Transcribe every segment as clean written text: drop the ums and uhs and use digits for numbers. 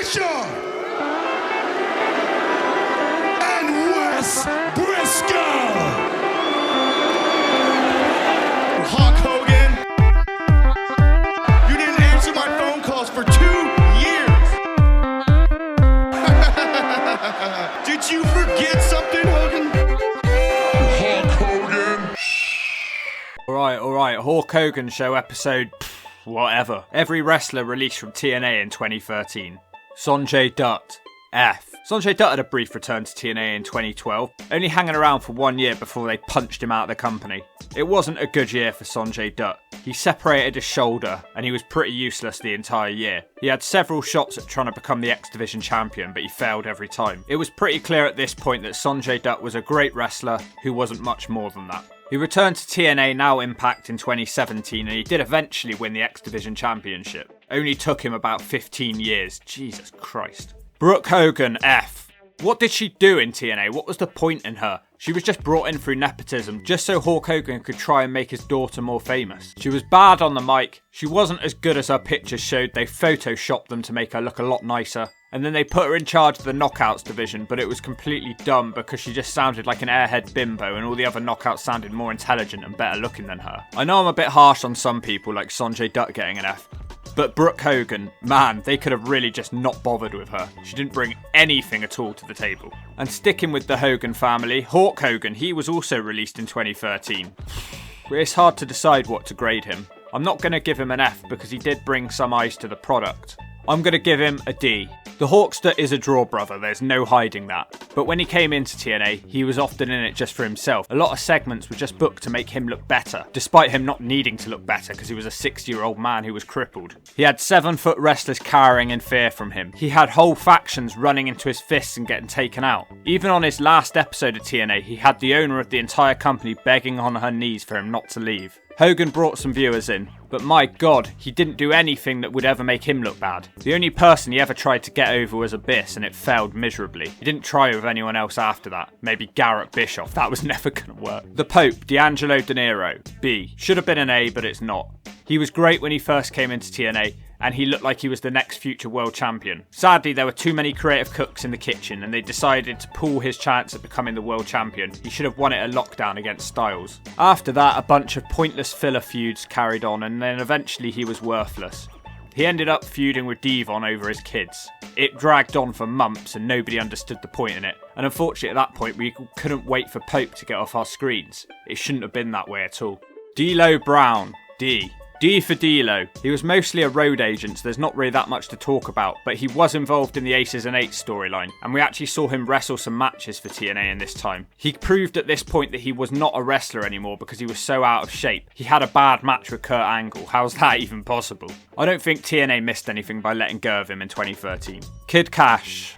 Fisher and Wes Briscoe. Hawk Hogan, you didn't answer my phone calls for 2 years. Did you forget something, Hogan? Hawk Hogan. Alright, Hawk Hogan Show episode whatever. Every wrestler released from TNA in 2013. Sanjay Dutt, F. Sanjay Dutt had a brief return to TNA in 2012, only hanging around for 1 year before they punched him out of the company. It wasn't a good year for Sanjay Dutt. He separated his shoulder and he was pretty useless the entire year. He had several shots at trying to become the X Division champion, but he failed every time. It was pretty clear at this point that Sanjay Dutt was a great wrestler who wasn't much more than that. He returned to TNA, now Impact, in 2017, and he did eventually win the X Division Championship. Only took him about 15 years. Jesus Christ. Brooke Hogan, F. What did she do in TNA? What was the point in her? She was just brought in through nepotism, just so Hawk Hogan could try and make his daughter more famous. She was bad on the mic. She wasn't as good as her pictures showed. They photoshopped them to make her look a lot nicer. And then they put her in charge of the Knockouts division, but it was completely dumb because she just sounded like an airhead bimbo and all the other Knockouts sounded more intelligent and better looking than her. I know I'm a bit harsh on some people, like Sanjay Dutt getting an F, but Brooke Hogan, man, they could have really just not bothered with her. She didn't bring anything at all to the table. And sticking with the Hogan family, Hawk Hogan, he was also released in 2013. It's hard to decide what to grade him. I'm not going to give him an F because he did bring some eyes to the product. I'm going to give him a D. The Hawkster is a draw brother, there's no hiding that. But when he came into TNA, he was often in it just for himself. A lot of segments were just booked to make him look better, despite him not needing to look better because he was a 60-year-old man who was crippled. He had 7-foot wrestlers cowering in fear from him. He had whole factions running into his fists and getting taken out. Even on his last episode of TNA, he had the owner of the entire company begging on her knees for him not to leave. Hogan brought some viewers in, but my god, he didn't do anything that would ever make him look bad. The only person he ever tried to get over was Abyss, and it failed miserably. He didn't try with anyone else after that. Maybe Garrett Bischoff, that was never gonna work. The Pope, D'Angelo De Niro, B. Should have been an A, but it's not. He was great when he first came into TNA, and he looked like he was the next future world champion. Sadly, there were too many creative cooks in the kitchen, and they decided to pull his chance at becoming the world champion. He should have won it at Lockdown against Styles. After that, a bunch of pointless filler feuds carried on, and then eventually he was worthless. He ended up feuding with Devon over his kids. It dragged on for months and nobody understood the point in it. And unfortunately at that point we couldn't wait for Pope to get off our screens. It shouldn't have been that way at all. D'Lo Brown, D. D for D'Lo. He was mostly a road agent, so there's not really that much to talk about, but he was involved in the Aces and Eights storyline, and we actually saw him wrestle some matches for TNA in this time. He proved at this point that he was not a wrestler anymore because he was so out of shape. He had a bad match with Kurt Angle. How's that even possible? I don't think TNA missed anything by letting go of him in 2013. Kid Cash.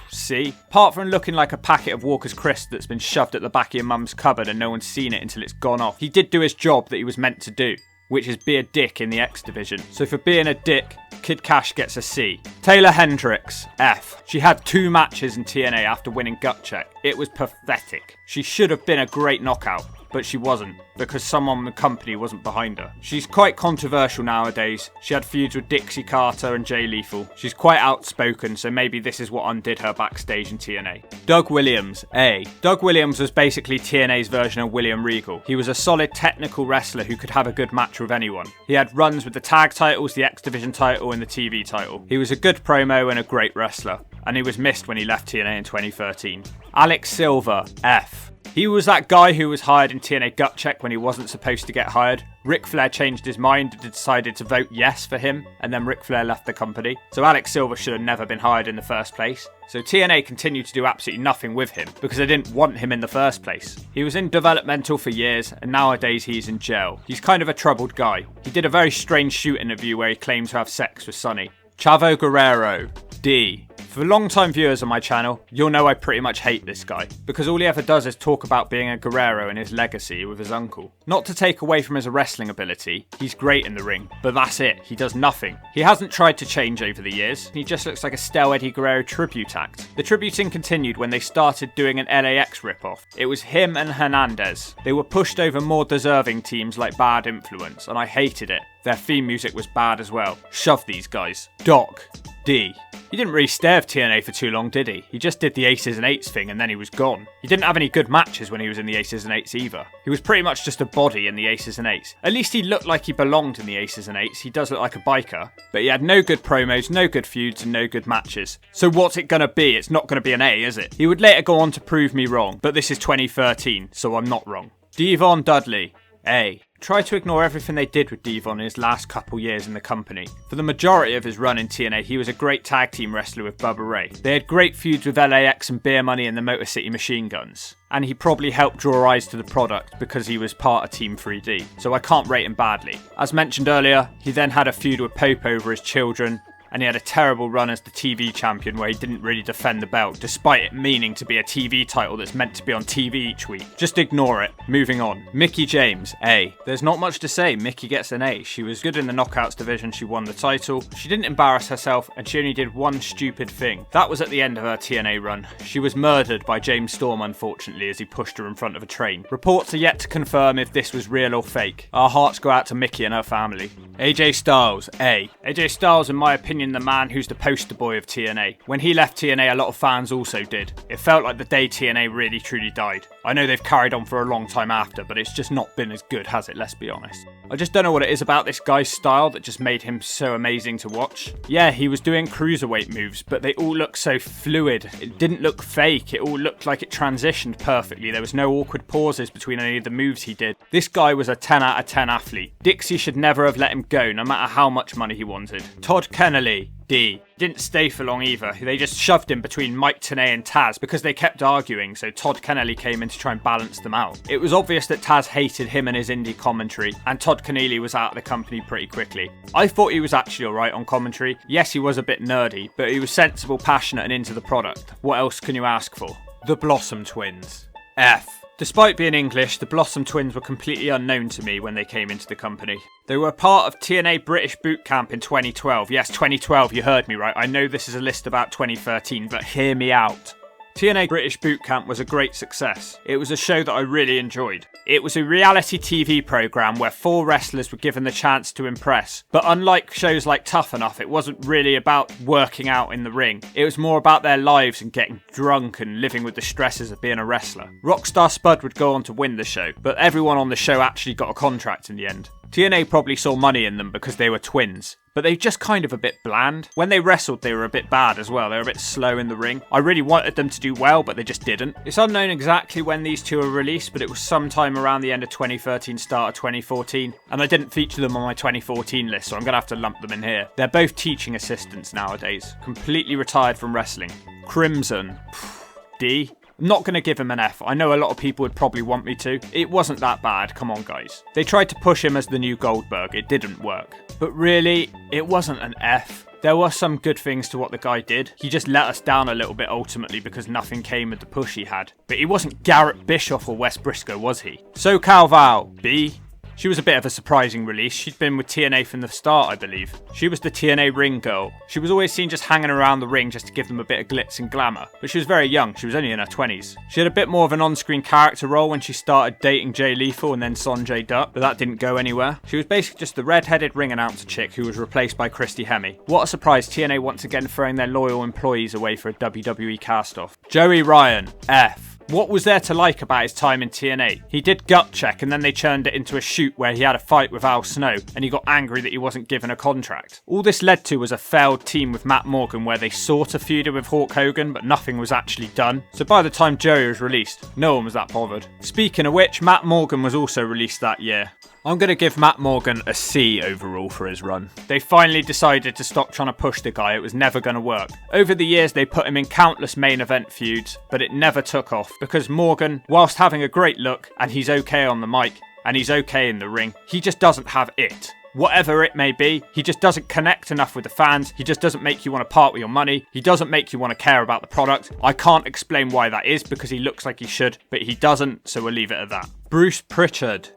See? Apart from looking like a packet of Walker's Crisp that's been shoved at the back of your mum's cupboard and no one's seen it until it's gone off, he did do his job that he was meant to do, which is be a dick in the X Division. So for being a dick, Kid Cash gets a C. Taylor Hendricks, F. She had 2 matches in TNA after winning Gut Check. It was pathetic. She should have been a great knockout, but she wasn't, because someone in the company wasn't behind her. She's quite controversial nowadays. She had feuds with Dixie Carter and Jay Lethal. She's quite outspoken, so maybe this is what undid her backstage in TNA. Doug Williams, A. Doug Williams was basically TNA's version of William Regal. He was a solid technical wrestler who could have a good match with anyone. He had runs with the tag titles, the X Division title and the TV title. He was a good promo and a great wrestler, and he was missed when he left TNA in 2013. Alex Silva, F. He was that guy who was hired in TNA Gut Check when he wasn't supposed to get hired. Ric Flair changed his mind and decided to vote yes for him, and then Ric Flair left the company. So Alex Silva should have never been hired in the first place. So TNA continued to do absolutely nothing with him because they didn't want him in the first place. He was in developmental for years, and nowadays he's in jail. He's kind of a troubled guy. He did a very strange shoot interview where he claimed to have sex with Sonny. Chavo Guerrero, D. For long-time viewers on my channel, you'll know I pretty much hate this guy, because all he ever does is talk about being a Guerrero and his legacy with his uncle. Not to take away from his wrestling ability, he's great in the ring, but that's it, he does nothing. He hasn't tried to change over the years, he just looks like a stale Eddie Guerrero tribute act. The tributing continued when they started doing an LAX ripoff. It was him and Hernandez. They were pushed over more deserving teams like Bad Influence, and I hated it. Their theme music was bad as well. Shove these guys. Doc, D. He didn't really stay with TNA for too long, did he? He just did the Aces and Eights thing and then he was gone. He didn't have any good matches when he was in the Aces and Eights either. He was pretty much just a body in the Aces and Eights. At least he looked like he belonged in the Aces and Eights. He does look like a biker. But he had no good promos, no good feuds and no good matches. So what's it gonna be? It's not gonna be an A, is it? He would later go on to prove me wrong, but this is 2013, so I'm not wrong. Devon Dudley, A. Try to ignore everything they did with Devon in his last couple years in the company. For the majority of his run in TNA, he was a great tag team wrestler with Bubba Ray. They had great feuds with LAX and Beer Money and the Motor City Machine Guns. And he probably helped draw eyes to the product because he was part of Team 3D, so I can't rate him badly. As mentioned earlier, he then had a feud with Pope over his children, and he had a terrible run as the TV champion where he didn't really defend the belt, despite it meaning to be a TV title that's meant to be on TV each week. Just ignore it. Moving on. Mickie James, A. There's not much to say, Mickie gets an A. She was good in the Knockouts division, she won the title, she didn't embarrass herself, and she only did one stupid thing. That was at the end of her TNA run. She was murdered by James Storm, unfortunately, as he pushed her in front of a train. Reports are yet to confirm if this was real or fake. Our hearts go out to Mickie and her family. AJ Styles, A. AJ Styles, in my opinion, the man who's the poster boy of TNA. When he left TNA, a lot of fans also did. It felt like the day TNA really truly died. I know they've carried on for a long time after, but it's just not been as good, has it? Let's be honest. I just don't know what it is about this guy's style that just made him so amazing to watch. Yeah, he was doing cruiserweight moves, but they all looked so fluid. It didn't look fake. It all looked like it transitioned perfectly. There was no awkward pauses between any of the moves he did. This guy was a 10 out of 10 athlete. Dixie should never have let him go, no matter how much money he wanted. Todd Kennelly, D. Didn't stay for long either. They just shoved him between Mike Tenay and Taz because they kept arguing, so Todd Kennelly came in to try and balance them out. It was obvious that Taz hated him and his indie commentary, and Todd Kennelly was out of the company pretty quickly. I thought he was actually alright on commentary. Yes, he was a bit nerdy, but he was sensible, passionate, and into the product. What else can you ask for? The Blossom Twins. F. Despite being English, the Blossom Twins were completely unknown to me when they came into the company. They were part of TNA British Boot Camp in 2012. Yes, 2012, you heard me right. I know this is a list about 2013, but hear me out. TNA British Boot Camp was a great success. It was a show that I really enjoyed. It was a reality TV program where 4 wrestlers were given the chance to impress. But unlike shows like Tough Enough, it wasn't really about working out in the ring. It was more about their lives and getting drunk and living with the stresses of being a wrestler. Rockstar Spud would go on to win the show, but everyone on the show actually got a contract in the end. TNA probably saw money in them because they were twins, but they just kind of a bit bland. When they wrestled, they were a bit bad as well. They were a bit slow in the ring. I really wanted them to do well, but they just didn't. It's unknown exactly when these two were released, but it was sometime around the end of 2013, start of 2014, and I didn't feature them on my 2014 list, so I'm going to have to lump them in here. They're both teaching assistants nowadays, completely retired from wrestling. Crimson. D. I'm not going to give him an F. I know a lot of people would probably want me to. It wasn't that bad, come on guys. They tried to push him as the new Goldberg. It didn't work. But really, it wasn't an F. There were some good things to what the guy did. He just let us down a little bit ultimately because nothing came with the push he had. But he wasn't Garrett Bischoff or Wes Briscoe, was he? So Calval, B. She was a bit of a surprising release. She'd been with TNA from the start, I believe. She was the TNA ring girl. She was always seen just hanging around the ring just to give them a bit of glitz and glamour. But she was very young. She was only in her 20s. She had a bit more of an on-screen character role when she started dating Jay Lethal and then Sanjay Dutt, but that didn't go anywhere. She was basically just the red-headed ring announcer chick who was replaced by Christy Hemme. What a surprise, TNA once again throwing their loyal employees away for a WWE cast-off. Joey Ryan, F. What was there to like about his time in TNA? He did gut check and then they turned it into a shoot where he had a fight with Al Snow and he got angry that he wasn't given a contract. All this led to was a failed team with Matt Morgan where they sort of feuded with Hawk Hogan but nothing was actually done. So by the time Joey was released, no one was that bothered. Speaking of which, Matt Morgan was also released that year. I'm going to give Matt Morgan a C overall for his run. They finally decided to stop trying to push the guy. It was never going to work. Over the years, they put him in countless main event feuds, but it never took off because Morgan, whilst having a great look, and he's okay on the mic, and he's okay in the ring, he just doesn't have it. Whatever it may be, he just doesn't connect enough with the fans. He just doesn't make you want to part with your money. He doesn't make you want to care about the product. I can't explain why that is because he looks like he should, but he doesn't, so we'll leave it at that. Bruce Pritchard.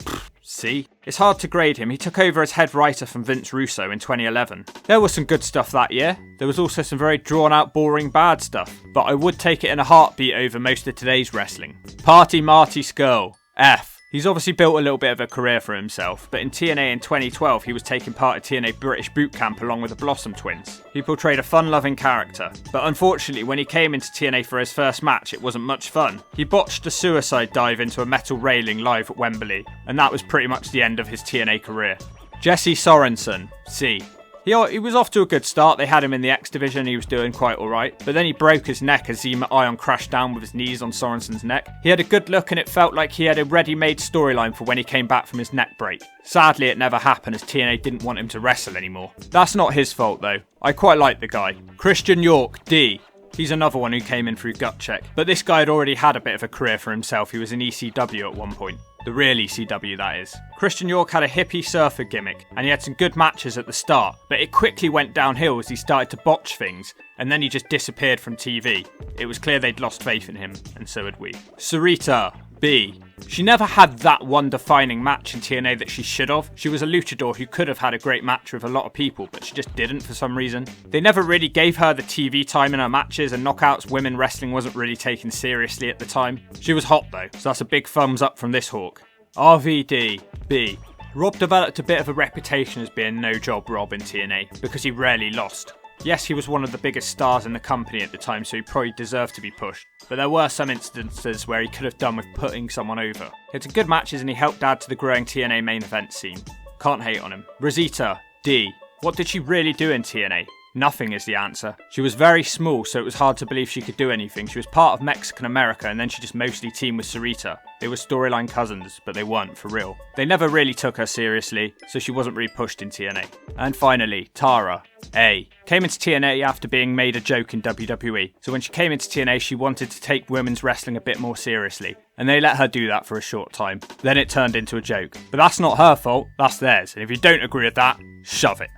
C. It's hard to grade him. He took over as head writer from Vince Russo in 2011. There was some good stuff that year. There was also some very drawn out, boring, bad stuff. But I would take it in a heartbeat over most of today's wrestling. Party Marty Skrull. F. He's obviously built a little bit of a career for himself, but in TNA in 2012 he was taking part at TNA British Boot Camp along with the Blossom Twins. He portrayed a fun-loving character, but unfortunately when he came into TNA for his first match it wasn't much fun. He botched a suicide dive into a metal railing live at Wembley, and that was pretty much the end of his TNA career. Jesse Sorensen, C. He was off to a good start. They had him in the X division, he was doing quite alright, but then he broke his neck as Zema Ion crashed down with his knees on Sorensen's neck. He had a good look and it felt like he had a ready-made storyline for when he came back from his neck break. Sadly it never happened as TNA didn't want him to wrestle anymore. That's not his fault though. I quite like the guy. Christian York, D. He's another one who came in through gut check, but this guy had already had a bit of a career for himself. He was in ECW at one point. The real ECW, that is. Christian York had a hippie surfer gimmick, and he had some good matches at the start, but it quickly went downhill as he started to botch things, and then he just disappeared from TV. It was clear they'd lost faith in him, and so had we. Sarita, B. She never had that one defining match in TNA that she should have. She was a luchador who could have had a great match with a lot of people, but she just didn't for some reason. They never really gave her the TV time in her matches, and Knockouts women wrestling wasn't really taken seriously at the time. She was hot though, so that's a big thumbs up from this Hawk. RVD, B. Rob developed a bit of a reputation as being no-job Rob in TNA, because he rarely lost. Yes, he was one of the biggest stars in the company at the time, so he probably deserved to be pushed. But there were some instances where he could have done with putting someone over. He had some good matches and he helped add to the growing TNA main event scene. Can't hate on him. Rosita, D. What did she really do in TNA? Nothing is the answer. She was very small, so it was hard to believe she could do anything. She was part of Mexican America, and then she just mostly teamed with Sarita. They were storyline cousins, but they weren't for real. They never really took her seriously, so she wasn't really pushed in TNA. And finally, Tara, A. Came into TNA after being made a joke in WWE, so when she came into TNA she wanted to take women's wrestling a bit more seriously, and they let her do that for a short time. Then it turned into a joke. But that's not her fault, that's theirs, and if you don't agree with that, shove it.